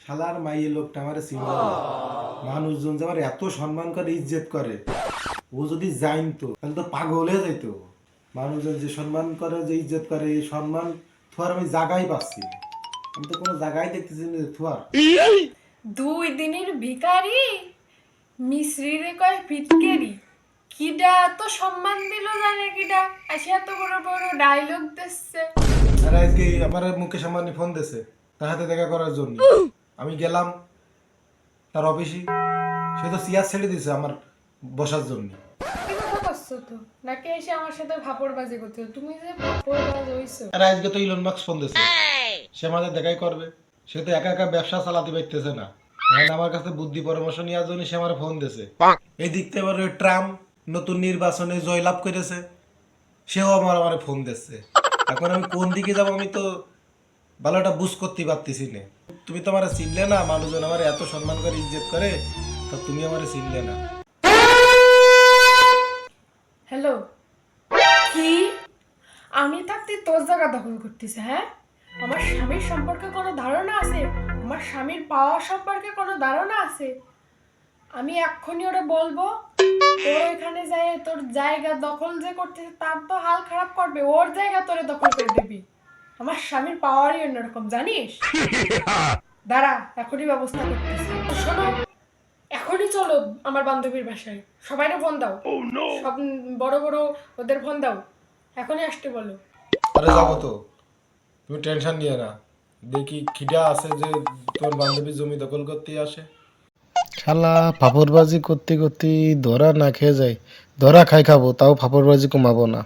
শালার মাইয়ে লোকটা আমারে চিনে না। মানুষজন যে আমার এত সম্মান করে ইজ্জত করে, ও যদি জানতো তাহলে তো পাগল হয়ে যাইতো। মানুষজন যে সম্মান করে, যে ইজ্জত করে, এই সম্মান থুয়ার আমি জায়গায় পাচ্ছি না। আমি তো কোনো জায়গায় দেখতেছি না যে থুয়ার। 2 দিনের ভিখারি মিশ্রিরে কয় ফিটকেরি। কিডা তো সম্মান দিল জানে কিডা, আসে এত বড় বড় ডায়লগ দিচ্ছে। আর আজকে আমার মুকেশ আম্বানি ফোন দিয়েছে তার হাতে দেখা করার জন্য। আমি গেলাম তার অফিসে, সে তো চেয়ার ছেড়ে দিয়েছে আমার বসার জন্য। কি কথা করছো তো, নাকি এসে আমার সাথে ফাপড়বাজি করতে? তুমি যে ফাপড়বাজ হইছো। আর আজকে তো ইলন মাস্ক ফোন দিয়েছে, সে আমাদের দেখাই করবে। সে তো একা একা ব্যবসা চালাতে পারতেছে না, এখন আমার কাছে বুদ্ধি পরামর্শ নেওয়ার জন্য সে আমার ফোন দিয়েছে। এই দিক থেকে আবার ওই ট্রাম্প নতুন নির্বাচনে জয়লাভ করেছে, সেও আমার ফোন দিচ্ছে। এখন আমি কোন দিকে যাব আমি তো ভালো একটা বুঝ করতে পারতেছি না। তুমি তো আমার চিনলে না, মানুষজন আমার এত সম্মান করে ইজ্জত করে, তা তুমি আমার চিনলে না। হ্যালো, কি আমি থাকতে তোর জায়গা দখল করতেছে? হ্যাঁ, আমার স্বামীর সম্পর্কে কোনো ধারণা আছে? আমার স্বামীর পাওয়ার সম্পর্কে কোনো ধারণা আছে? আমি এক্ষুনি ওরা বলবো, তোর এখানে যায় তোর জায়গা দখল যে করতেছে তার তো হাল খারাপ করবে, ওর জায়গা তোরে দখল করে দিবি। আমার স্বামীর পাওয়ারই অন্যরকম, জানিস? দাঁড়া, এখনই ব্যবস্থা করতেছি। শোনো, এখনই চলো আমার বান্ধবীর বাসায়, সবাইকে ফোন দাও। সব বড় বড় ওদের ফোন দাও, এখনই আসতে বলো। আরে যাবো তো, তুমি টেনশন নিয়ে না। দেখি খিদা আছে যে তোর বান্ধবীর জমি দখল করতে আসে। শালা ফাপড়বাজি করতে করতে ধরা না খেয়ে যায়, ধরা খাই খাবো তাও ফাপড়বাজি কমাবো না।